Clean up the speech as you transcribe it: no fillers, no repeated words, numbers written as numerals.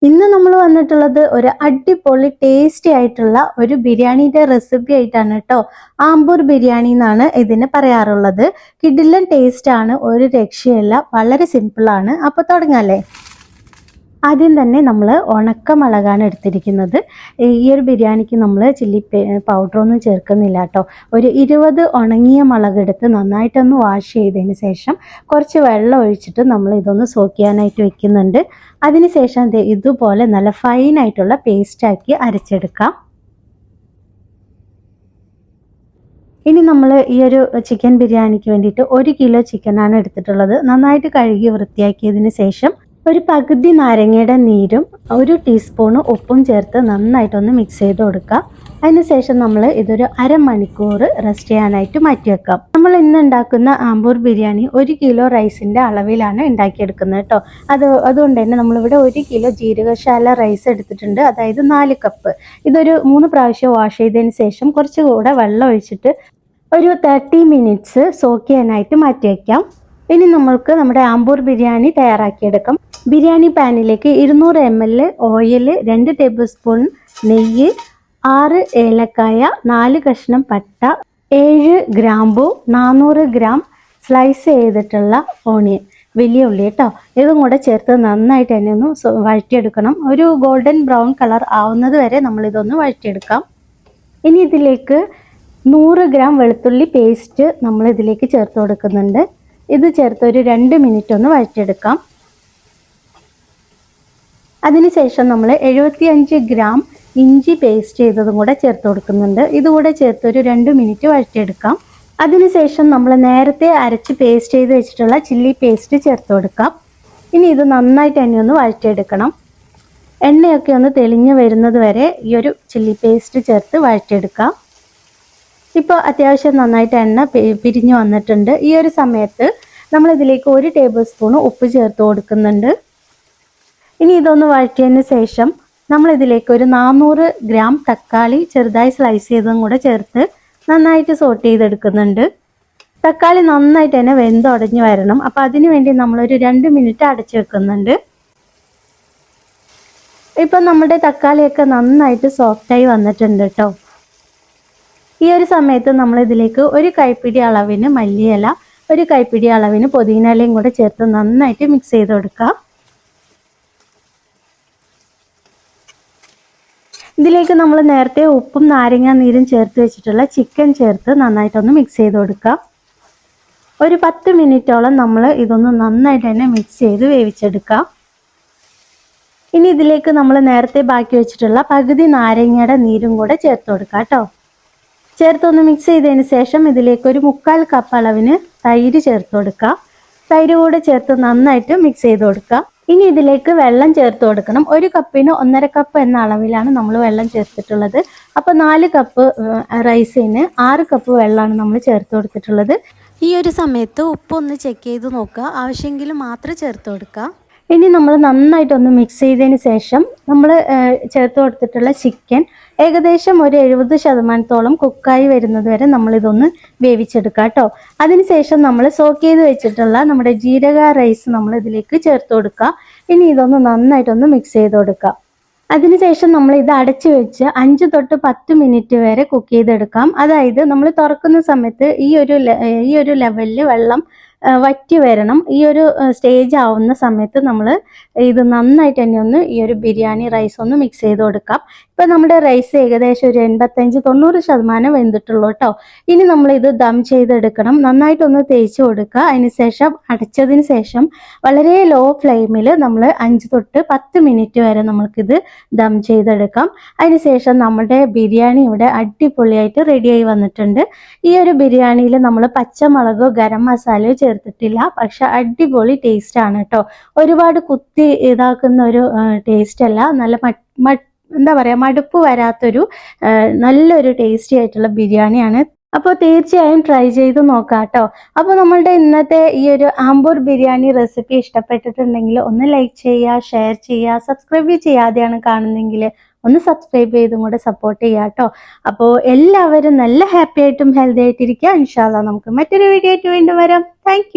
ഇന്ന് നമ്മൾ വന്നിട്ടുള്ളത് ഒരു അടിപൊളി ടേസ്റ്റി ആയിട്ടുള്ള ഒരു ബിരിയാണിയുടെ റെസിപ്പി ആയിട്ടാണ് കേട്ടോ. ആമ്പൂർ ബിരിയാണി എന്നാണ് ഇതിന് പറയാറുള്ളത്. കിടിലൻ ടേസ്റ്റ് ആണ്, ഒരു രക്ഷയില്ല, വളരെ സിമ്പിൾ ആണ്. അപ്പോൾ തുടങ്ങാല്ലേ. ആദ്യം തന്നെ നമ്മൾ ഉണക്കമുളകാണ് എടുത്തിരിക്കുന്നത്. ഈ ഒരു ബിരിയാണിക്ക് നമ്മൾ ചില്ലി പൗഡറൊന്നും ചേർക്കുന്നില്ല കേട്ടോ. ഒരു 20 ഉണങ്ങിയ മുളക് എടുത്ത് നന്നായിട്ടൊന്ന് വാഷ് ചെയ്തതിന് ശേഷം കുറച്ച് വെള്ളം ഒഴിച്ചിട്ട് നമ്മൾ ഇതൊന്ന് സോക്ക് ചെയ്യാനായിട്ട് വെക്കുന്നുണ്ട്. അതിനുശേഷം ഇതുപോലെ നല്ല ഫൈനായിട്ടുള്ള പേസ്റ്റാക്കി അരച്ചെടുക്കാം. ഇനി നമ്മൾ ഈ ഒരു ചിക്കൻ ബിരിയാണിക്ക് വേണ്ടിയിട്ട് 1 കിലോ ചിക്കനാണ് എടുത്തിട്ടുള്ളത്. നന്നായിട്ട് കഴുകി വൃത്തിയാക്കിയതിന് ശേഷം ഒരു പകുതി നാരങ്ങയുടെ നീരും 1 ടീസ്പൂണ് ഉപ്പും ചേർത്ത് നന്നായിട്ടൊന്ന് മിക്സ് ചെയ്ത് കൊടുക്കുക. അതിനുശേഷം നമ്മൾ ഇതൊരു അരമണിക്കൂർ റെസ്റ്റ് ചെയ്യാനായിട്ട് മാറ്റി വെക്കാം. നമ്മൾ ഇന്ന് ഉണ്ടാക്കുന്ന ആമ്പൂർ ബിരിയാണി 1 കിലോ റൈസിൻ്റെ അളവിലാണ് ഉണ്ടാക്കിയെടുക്കുന്നത് കേട്ടോ. അതുകൊണ്ട് തന്നെ നമ്മളിവിടെ 1 കിലോ ജീരകശാല റൈസ് എടുത്തിട്ടുണ്ട്, അതായത് 4 കപ്പ്. ഇതൊരു 3 പ്രാവശ്യം വാഷ് ചെയ്തതിന് ശേഷം കുറച്ചുകൂടെ വെള്ളം ഒഴിച്ചിട്ട് ഒരു 30 മിനിറ്റ്സ് സോക്ക് ചെയ്യാനായിട്ട് മാറ്റി വയ്ക്കാം. ഇനി നമ്മൾക്ക് നമ്മുടെ ആമ്പൂർ ബിരിയാണി തയ്യാറാക്കിയെടുക്കാം. ബിരിയാണി പാനിലേക്ക് 200 ml ഓയിൽ, 2 ടേബിൾ സ്പൂൺ നെയ്യ്, 6 ഏലക്കായ, 4 കഷ്ണം പട്ട, 7 ഗ്രാമ്പു, 400 ഗ്രാം സ്ലൈസ് ചെയ്തിട്ടുള്ള ഓണിയൻ, വലിയ ഉള്ളി കേട്ടോ. ഇതും കൂടെ ചേർത്ത് നന്നായിട്ട് തന്നെ ഒന്ന് വഴറ്റിയെടുക്കണം. ഒരു ഗോൾഡൻ ബ്രൗൺ കളർ ആവുന്നത് വരെ നമ്മളിതൊന്ന് വഴറ്റിയെടുക്കാം. ഇനി ഇതിലേക്ക് 100 ഗ്രാം വെളുത്തുള്ളി പേസ്റ്റ് നമ്മൾ ഇതിലേക്ക് ചേർത്ത് കൊടുക്കുന്നുണ്ട്. ഇത് ചേർത്ത് ഒരു 2 മിനിറ്റ് ഒന്ന് വഴറ്റിയെടുക്കാം. അതിനുശേഷം നമ്മൾ 75 ഗ്രാം ഇഞ്ചി പേസ്റ്റ് ചെയ്തതും കൂടെ ചേർത്ത് കൊടുക്കുന്നുണ്ട്. ഇതുകൂടെ ചേർത്ത് ഒരു 2 മിനിറ്റ് വഴറ്റിയെടുക്കാം. അതിനുശേഷം നമ്മൾ നേരത്തെ അരച്ച് പേസ്റ്റ് ചെയ്ത് വെച്ചിട്ടുള്ള ചില്ലി പേസ്റ്റ് ചേർത്ത് കൊടുക്കാം. ഇനി ഇത് നന്നായിട്ട് തന്നെ ഒന്ന് വഴറ്റിയെടുക്കണം. എണ്ണയൊക്കെ ഒന്ന് തെളിഞ്ഞ് വരുന്നത് വരെ ഈ ഒരു ചില്ലി പേസ്റ്റ് ചേർത്ത് വഴറ്റിയെടുക്കാം. ഇപ്പോൾ അത്യാവശ്യം നന്നായിട്ട് എണ്ണ പിരിഞ്ഞു വന്നിട്ടുണ്ട്. ഈ ഒരു സമയത്ത് നമ്മൾ ഇതിലേക്ക് 1 ടേബിൾ സ്പൂൺ ഉപ്പ് ചേർത്ത് കൊടുക്കുന്നുണ്ട്. ഇനി ഇതൊന്ന് വഴറ്റിയതിന് ശേഷം നമ്മൾ ഇതിലേക്ക് ഒരു 400 ഗ്രാം തക്കാളി ചെറുതായി സ്ലൈസ് ചെയ്തതും കൂടെ ചേർത്ത് നന്നായിട്ട് സോട്ട് ചെയ്തെടുക്കുന്നുണ്ട്. തക്കാളി നന്നായിട്ട് തന്നെ വെന്തുടഞ്ഞ് വരണം. അപ്പോൾ അതിനു വേണ്ടി നമ്മളൊരു 2 മിനിറ്റ് അടച്ചു വെക്കുന്നുണ്ട്. ഇപ്പം നമ്മുടെ തക്കാളിയൊക്കെ നന്നായിട്ട് സോഫ്റ്റായി വന്നിട്ടുണ്ട് കേട്ടോ. ഈ ഒരു സമയത്ത് നമ്മൾ ഇതിലേക്ക് 1 കൈപ്പിടി അളവിന് മല്ലിയില, 1 കൈപ്പിടി അളവിന് പുതിന ഇലയും കൂടെ ചേർത്ത് നന്നായിട്ട് മിക്സ് ചെയ്ത് കൊടുക്കുക. ഇതിലേക്ക് നമ്മൾ നേരത്തെ ഉപ്പും നാരങ്ങ നീരും ചേർത്ത് വെച്ചിട്ടുള്ള ചിക്കൻ ചേർത്ത് നന്നായിട്ടൊന്ന് മിക്സ് ചെയ്ത് കൊടുക്കുക. ഒരു 10 മിനിറ്റോളം നമ്മൾ ഇതൊന്ന് നന്നായിട്ട് തന്നെ മിക്സ് ചെയ്ത് വേവിച്ചെടുക്കുക. ഇനി ഇതിലേക്ക് നമ്മൾ നേരത്തെ ബാക്കി വെച്ചിട്ടുള്ള പകുതി നാരങ്ങയുടെ നീരും കൂടെ ചേർത്ത് കൊടുക്കുക കേട്ടോ. ചേർത്തൊന്ന് മിക്സ് ചെയ്തതിന് ശേഷം ഇതിലേക്ക് ഒരു 3/4 കപ്പ് അളവിന് തൈര് ചേർത്ത് കൊടുക്കുക. തൈര് കൂടെ ചേർത്ത് നന്നായിട്ട് മിക്സ് ചെയ്ത് കൊടുക്കുക. ഇനി ഇതിലേക്ക് വെള്ളം ചേർത്ത് കൊടുക്കണം. 1 കപ്പിന് 1.5 കപ്പ് എന്ന അളവിലാണ് നമ്മൾ വെള്ളം ചേർത്തിട്ടുള്ളത്. അപ്പോൾ 4 കപ്പ് റൈസിന് 6 കപ്പ് വെള്ളമാണ് നമ്മൾ ചേർത്ത് കൊടുത്തിട്ടുള്ളത്. ഈ ഒരു സമയത്ത് ഉപ്പൊന്ന് ചെക്ക് ചെയ്ത് നോക്കുക, ആവശ്യമെങ്കിൽ മാത്രം ചേർത്ത് കൊടുക്കുക. ഇനി നമ്മൾ നന്നായിട്ടൊന്ന് മിക്സ് ചെയ്തതിന് ശേഷം നമ്മൾ ചേർത്ത് കൊടുത്തിട്ടുള്ള ചിക്കൻ ഏകദേശം ഒരു 70% കുക്കായി വരുന്നത് വരെ നമ്മളിതൊന്ന് വേവിച്ചെടുക്കുക കേട്ടോ. അതിനുശേഷം നമ്മൾ സോക്ക് ചെയ്ത് വെച്ചിട്ടുള്ള നമ്മുടെ ജീരക റൈസ് നമ്മൾ ഇതിലേക്ക് ചേർത്ത് കൊടുക്കുക. ഇനി ഇതൊന്ന് നന്നായിട്ടൊന്ന് മിക്സ് ചെയ്ത് കൊടുക്കുക. അതിനുശേഷം നമ്മൾ ഇത് അടച്ചു വെച്ച് 5 തൊട്ട് 10 മിനിറ്റ് വരെ കുക്ക് ചെയ്തെടുക്കാം. അതായത് നമ്മൾ തുറക്കുന്ന സമയത്ത് ഈ ഒരു ലെവലിൽ വെള്ളം വറ്റി വരണം. ഈ ഒരു സ്റ്റേജ് ആവുന്ന സമയത്ത് നമ്മൾ ഇത് നന്നായിട്ട് തന്നെ ഒന്ന് ഈ ഒരു ബിരിയാണി റൈസ് ഒന്ന് മിക്സ് ചെയ്ത് കൊടുക്കാം. ഇപ്പം നമ്മുടെ റൈസ് ഏകദേശം ഒരു 85-90% വെന്തിട്ടുള്ളൂ കേട്ടോ. ഇനി നമ്മൾ ഇത് ദം ചെയ്തെടുക്കണം. നന്നായിട്ടൊന്ന് തേച്ച് കൊടുക്കുക. അതിനുശേഷം അടച്ചതിന് ശേഷം വളരെ ലോ ഫ്ലെയിമിൽ നമ്മൾ 5 തൊട്ട് 10 മിനിറ്റ് വരെ നമുക്കിത് ദം ചെയ്തെടുക്കാം. അതിനുശേഷം നമ്മുടെ ബിരിയാണി ഇവിടെ അടിപൊളിയായിട്ട് റെഡിയായി വന്നിട്ടുണ്ട്. ഈ ഒരു ബിരിയാണിയിൽ നമ്മൾ പച്ചമുളകോ ഗരം മസാലയോ ചേർത്തിട്ടില്ല, പക്ഷെ അടിപൊളി ടേസ്റ്റ് ആണ് കേട്ടോ. ഒരുപാട് കുത്തി ഇതാക്കുന്ന ഒരു ടേസ്റ്റ് അല്ല, നല്ല എന്താ പറയുക, മടുപ്പ് വരാത്തൊരു നല്ലൊരു ടേസ്റ്റി ആയിട്ടുള്ള ബിരിയാണിയാണ്. അപ്പോൾ തീർച്ചയായും ട്രൈ ചെയ്ത് നോക്കാം കേട്ടോ. അപ്പോൾ നമ്മളുടെ ഇന്നത്തെ ഈ ഒരു ആമ്പൂർ ബിരിയാണി റെസിപ്പി ഇഷ്ടപ്പെട്ടിട്ടുണ്ടെങ്കിൽ ഒന്ന് ലൈക്ക് ചെയ്യുക, ഷെയർ ചെയ്യുക, സബ്സ്ക്രൈബ് ചെയ്യാതെയാണ് കാണുന്നതെങ്കിൽ ഒന്ന് സബ്സ്ക്രൈബ് ചെയ്തും കൂടെ സപ്പോർട്ട് ചെയ്യുക കേട്ടോ. അപ്പോൾ എല്ലാവരും നല്ല ഹാപ്പി ആയിട്ടും ഹെൽത്തി ആയിട്ടിരിക്കുക. ഇൻഷാ അല്ലാഹ് നമുക്ക് മറ്റൊരു വീഡിയോ ആയിട്ട് വീണ്ടും വരാം. താങ്ക്